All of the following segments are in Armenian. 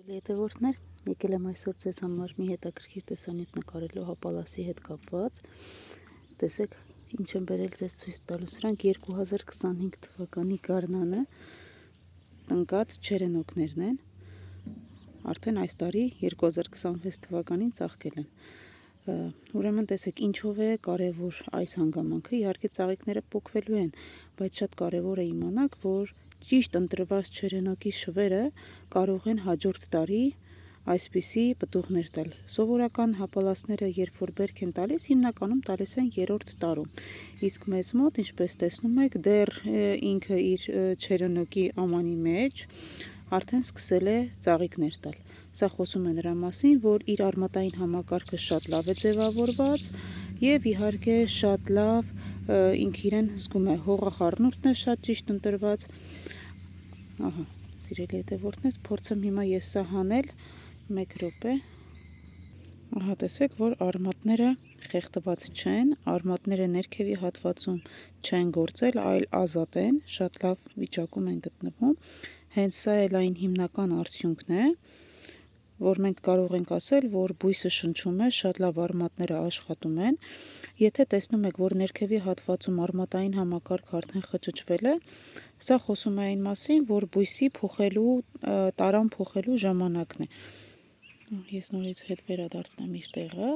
Հետևորդներ, եկել եմ այսօր ձեզ համար մի հետաքրքիր տեսանյութ նկարելու հապալասի հետ կապված։ Տեսեք, ինչ եմ բերել ձեզ ցույց տալու։ Սրանք 2025 թվականի գարնանը տնկած չերենոկներն են։ Արդեն այս տարի 2026 թվականին ծաղկել են։ Ուրեմն տեսեք, ինչով է կարևոր այս հանգամանքը։ Իհարկե ծաղիկները պոկվելու են, բայց շատ կարևոր է իմանաք, որ ճիշտ ընտրված չերենոկի շվերը կարող են հաջորդ տարի այսպիսի պտուղներ տալ։ Սովորական հապալասները, երբ որ բերք են տալիս, հիմնականում տալիս են 3-րդ տարում։ Իսկ մեզ մոտ, ինչպես տեսնում եք, դեռ ինքը իր չերենոկի ամանի մեջ արդեն սկսել է ծաղիկներ տալ։ Սա խոսում է նրա մասին, որ իր արմատային համակարգը շատ լավ է ձևավորված եւ իհարկե շատ լավ ինքը իրեն զգում է։ Հողախառնուրդն է շատ ճիշտ ընտրված։ Ահա, սիրելի հետևորդներ, փորձեմ հիմա ես սա հանել 1 րոպե։ Ահա տեսեք, որ արմատները խեղդված չեն, արմատները ներքևի հատվածում չեն գործել, այլ ազատ են, շատ լավ վիճակում են գտնվում։ Հենց սա էլ այն հիմնական արդյունքն է, որ մենք կարող ենք ասել, որ բույսը շնչում է, շատ լավ արմատները աշխատում են։ Եթե տեսնում եք, որ ներքևի հատվածում արմատային համակարգը արդեն խճճվել է, սա խոսում է այն մասին, որ բույսի փոխելու, տարան փոխելու ժամանակն է։ Ես նորից հետ վերադարձնեմ իր տեղը։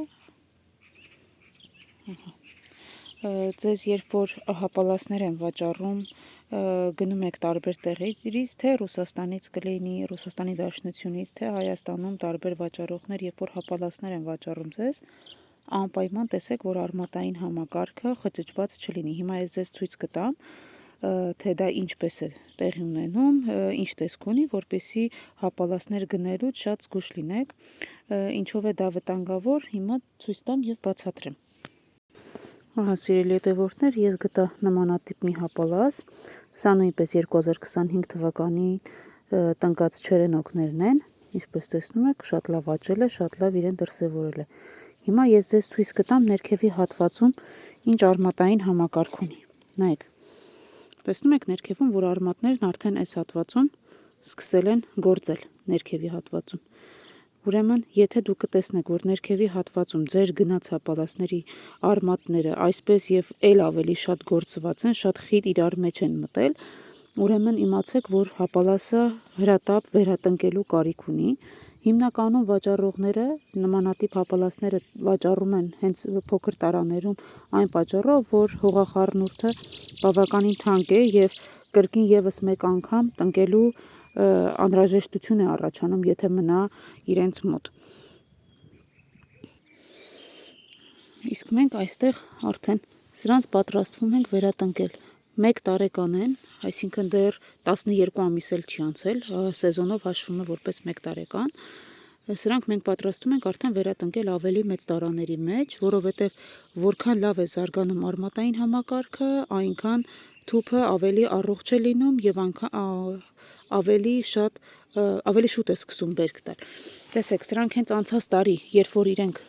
Ձեզ երբ որ հապալասներ են վաճառում, գնում եք տարբեր տեղերից, թե Ռուսաստանից կլինի, Ռուսաստանի Դաշնությունից, թե Հայաստանում տարբեր վաճառողներ, երբ որ հապալասներ են վաճառում ձեզ, անպայման տեսեք, որ արմատային համակարգը խճճված չլինի։ Հիմա ես ձեզ ցույց կտամ, թե դա ինչպես է տեղի ունենում, ինչ տեսք ունի, որպեսզի հապալասներ գնելուց շատ զգույշ լինեք։ Ինչով է դա վտանգավոր, հիմա ցույց տամ եւ բացատրեմ։ Ահա, սիրելի հետևորդներ, ես գտա նմանատիպ մի հապալաս։ Սա նույնպես 2025 թվականի տնկած չերենոկներն են։ Ինչպես տեսնում եք, շատ լավ աճել է, շատ լավ իրեն դրսևորել է։ Հիմա ես ձեզ ցույց կտամ ներքևի հատվածում ինչ արմատային համակարգ ունի։ Նայեք։ Տեսնում եք ներքևում, որ արմատներն արդեն այս հատվածում սկսել են գործել ներքևի հատվածում։ Ուրեմն, եթե դուք կտեսնեք, որ ներքևի հատվածում ձեր գնաց հապալասների արմատները այսպես եւ էլ ավելի շատ գործված են, շատ խիտ իրար մեջ են մտել, ուրեմն իմացեք, որ հապալասը հրատապ վերատնկելու կարիք ունի։ Հիմնականում վաճառողները նմանատիպ հապալասները վաճառում են հենց փոքր տարաներում այն պատճառով, որ հողախառնուրդը բավականին թանկ է եւ կրկին եւս մեկ անգամ տնկելու անհրաժեշտություն է առաջանում, եթե մնա իրենց մոտ։ Իսկ մենք այստեղ արդեն սրանց պատրաստվում ենք վերատնկել։ 1 տարեկան են, այսինքն դեռ 12 ամիս էլ չի անցել, սեզոնով հաշվում է որպես 1 տարեկան։ Սրանք մենք պատրաստում ենք արդեն վերատնկել ավելի մեծ տարաների մեջ, որովհետև որքան լավ է զարգանում արմատային համակարգը, այնքան թուփը ավելի առողջ է լինում եւ ավելի շուտ է սկսում բերք տալ։ Տեսեք, սրանք հենց անցած տարի, երբ որ իրենք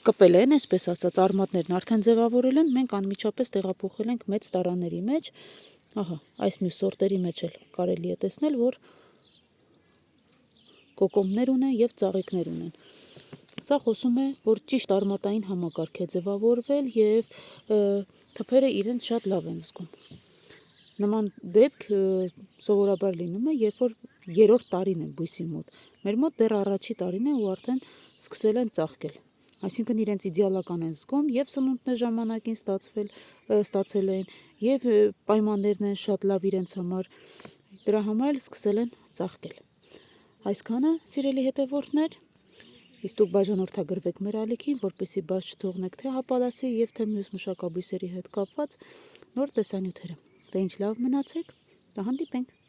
կպել են, այսպես ասած, արմատներն արդեն ձևավորել են, մենք անմիջապես տեղափոխել ենք մեծ տարաների մեջ։ Ահա, այս մյուս սորտերի մեջ էլ կարելի է տեսնել, որ կոկոմներ ունեն եւ ծաղիկներ ունեն։ Սա խոսում է, որ ճիշտ արմատային համակարգ է ձևավորվել եւ թփերը իրենց շատ լավ են զգում։ Նման դեպք սովորաբար լինում է, երբ որ 3-րդ տարին է բույսի մոտ։ Մեր մոտ դեռ առաջի տարին է ու արդեն սկսել են ծաղկել։ Այսինքն իրենց իդեալական են զգում եւ սնունդն է ժամանակին ստացել են եւ պայմաններն են շատ լավ իրենց համար։ Դրա համար սկսել են ծաղկել։ Այսքանը, սիրելի հետևորդներ, իսկ դուք բաժանորդագրվեք մեր ալիքին, որպեսզի բաց չթողնեք թե հապալասի եւ թե մյուս մշակաբույսերի հետ կապված նոր տեսանյութերը։ Դե ինչ լավ մնացեք, կհանդիպենք։